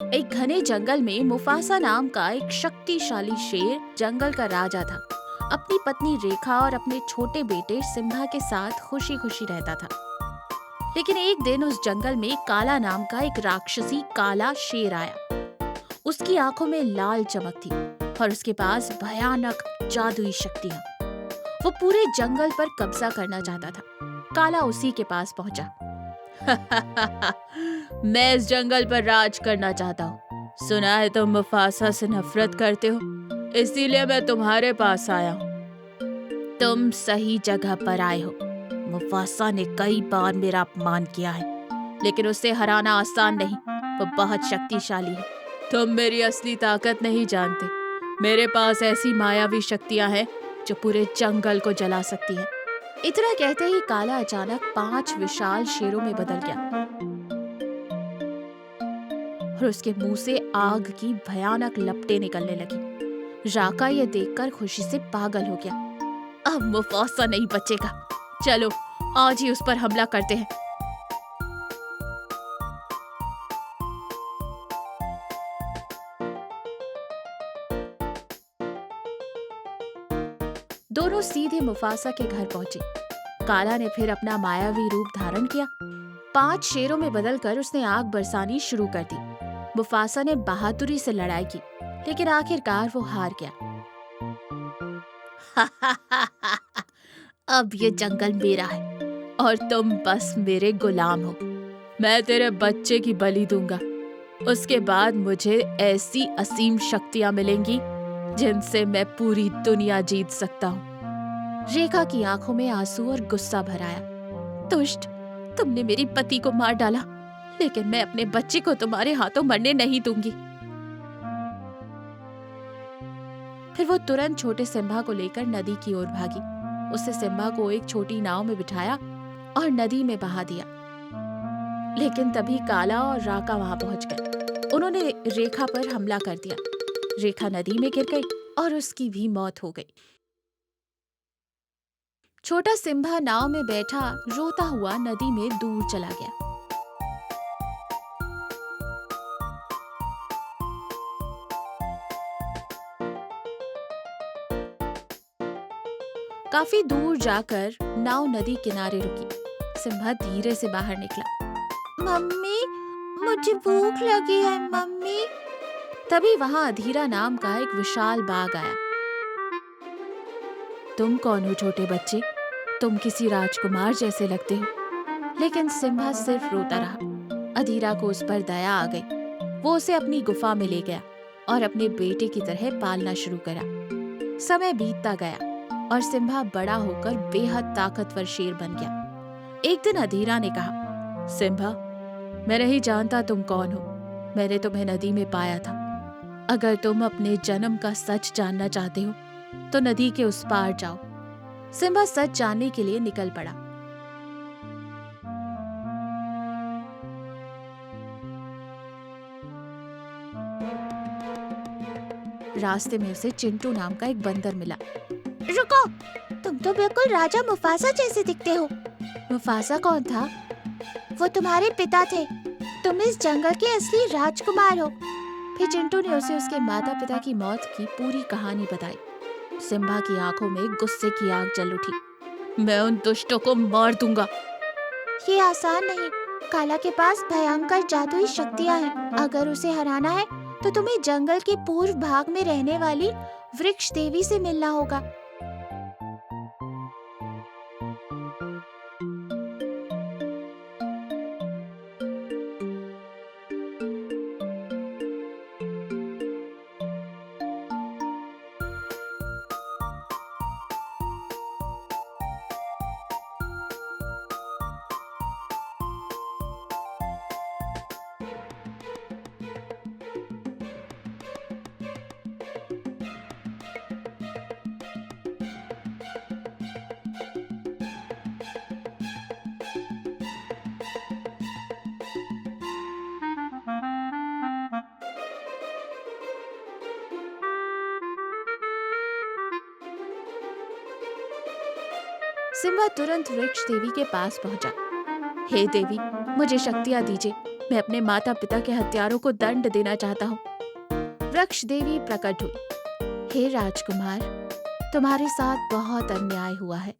एक घने जंगल में मुफासा नाम का एक शक्तिशाली शेर जंगल का राजा था। अपनी पत्नी रेखा और अपने छोटे बेटे सिम्बा के साथ खुशी खुशी रहता था। लेकिन एक दिन उस जंगल में काला नाम का एक राक्षसी काला शेर आया। उसकी आंखों में लाल चमक थी और उसके पास भयानक जादुई शक्तियां। वो पूरे जंगल पर कब्जा करना चाहता था। काला उसी के पास पहुंचा। मैं इस जंगल पर राज करना चाहता हूँ। सुना है तुम मुफासा से नफरत करते हो, इसीलिए मैं तुम्हारे पास आया हूँ। तुम सही जगह पर आए हो। मुफासा ने कई बार मेरा अपमान किया है, लेकिन उसे हराना आसान नहीं। वो बहुत शक्तिशाली है। तुम मेरी असली ताकत नहीं जानते। मेरे पास ऐसी मायावी शक्तियां हैं जो पूरे जंगल को जला सकती है। इतना कहते ही काला अचानक 5 विशाल शेरों में बदल गया और उसके मुंह से आग की भयानक लपटें निकलने लगी। राका ये देखकर खुशी से पागल हो गया। अब मुफासा नहीं बचेगा। चलो आज ही उस पर हमला करते हैं। दोनों सीधे मुफासा के घर पहुंचे। काला ने फिर अपना मायावी रूप धारण किया। 5 शेरों में बदलकर उसने आग बरसानी शुरू कर दी। मुफासा ने बहादुरी से लड़ाई की, लेकिन आखिरकार वो हार गया। अब ये जंगल मेरा है और तुम बस मेरे गुलाम हो। मैं तेरे बच्चे की बलि दूंगा। उसके बाद मुझे ऐसी असीम शक्तियां मिलेंगी जिनसे मैं पूरी दुनिया जीत सकता हूँ। रेखा की आंखों में आंसू और गुस्सा भर आया। दुष्ट, तुमने मेरी पति को मार डाला, लेकिन मैं अपने बच्चे को तुम्हारे हाथों मरने नहीं दूंगी। फिर वो तुरंत छोटे सिम्बा को लेकर नदी की ओर भागी। उसने सिम्बा को एक छोटी नाव में बिठाया और नदी में बहा दिया। लेकिन तभी काला और राका वहां पहुंच गए। उन्होंने रेखा पर हमला कर दिया। रेखा नदी में गिर गई और उसकी भी मौत हो गई। छोटा सिम्बा नाव में बैठा रोता हुआ नदी में दूर चला गया। काफी दूर जाकर नाव नदी किनारे रुकी। सिम्बा धीरे से बाहर निकला। मम्मी, मुझे भूख लगी है मम्मी। तभी वहां अधीरा नाम का एक विशाल बाघ आया। तुम कौन हो छोटे बच्चे? तुम किसी राजकुमार जैसे लगते हो। लेकिन सिम्बा सिर्फ रोता रहा। अधीरा को उस पर दया आ गई। वो उसे अपनी गुफा में ले गया और अपने बेटे की तरह पालना शुरू करा। समय बीतता गया और सिम्बा बड़ा होकर बेहद ताकतवर शेर बन गया। एक दिन अधीरा ने कहा, सिम्बा, मैं नहीं जानता तुम कौन हो। मैंने तुम्हें नदी में पाया था। अगर तुम अपने जन्म का सच जानना चाहते हो तो नदी के उस पार जाओ। सिम्बा सच जानने के लिए निकल पड़ा। रास्ते में उसे चिंटू नाम का एक बंदर मिला। रुको, तुम तो बिल्कुल राजा मुफासा जैसे दिखते हो। मुफासा कौन था? वो तुम्हारे पिता थे। तुम इस जंगल के असली राजकुमार हो। फिर चिंटू ने उसे उसके माता पिता की मौत की पूरी कहानी बताई। सिम्बा की आंखों में गुस्से की आग जल उठी। मैं उन दुष्टों को मार दूंगा। ये आसान नहीं। काला के पास भयंकर जादुई शक्तियां हैं। अगर उसे हराना है तो तुम्हें जंगल के पूर्व भाग में रहने वाली वृक्ष देवी से मिलना होगा। सिम्बा तुरंत वृक्ष देवी के पास पहुंचा। हे देवी, मुझे शक्तियां दीजिए। मैं अपने माता पिता के हत्यारों को दंड देना चाहता हूँ। वृक्ष देवी प्रकट हुई। हे राजकुमार, तुम्हारे साथ बहुत अन्याय हुआ है,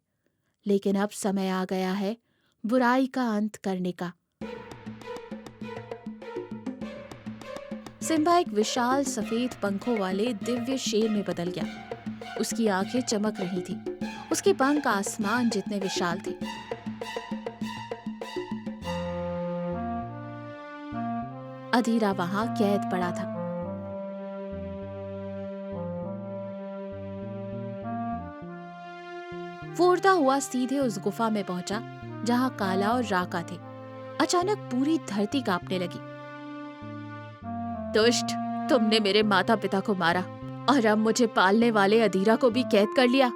लेकिन अब समय आ गया है बुराई का अंत करने का। सिम्बा एक विशाल सफेद पंखों वाले दिव्य शेर में बदल गया। उसकी आंखें चमक रही थी, उसके पंख आसमान जितने विशाल थे। अधीरा वहां कैद पड़ा था। वो उड़ता हुआ सीधे उस गुफा में पहुंचा जहां काला और राका थे। अचानक पूरी धरती कांपने लगी। दुष्ट, तुमने मेरे माता पिता को मारा और अब मुझे पालने वाले अधीरा को भी कैद कर लिया।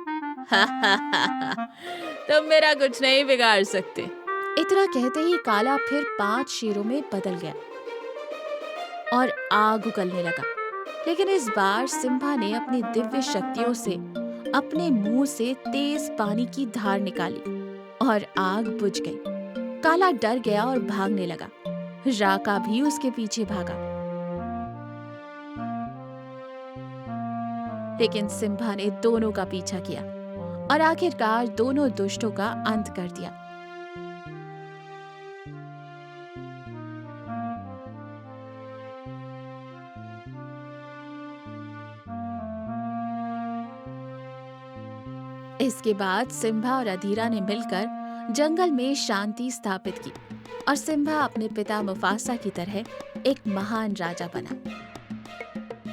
तुम मेरा कुछ नहीं बिगाड़ सकते। इतना कहते ही काला फिर 5 शेरों में बदल गया और आग उगलने लगा। लेकिन इस बार सिम्बा ने अपनी दिव्य शक्तियों से अपने मुंह से तेज पानी की धार निकाली और आग बुझ गई। काला डर गया और भागने लगा। राका भी उसके पीछे भागा, लेकिन सिम्बा ने दोनों का पीछा किया और आखिरकार दोनों दुष्टों का अंत कर दिया। इसके बाद सिम्बा और अधीरा ने मिलकर जंगल में शांति स्थापित की और सिम्बा अपने पिता मुफासा की तरह एक महान राजा बना।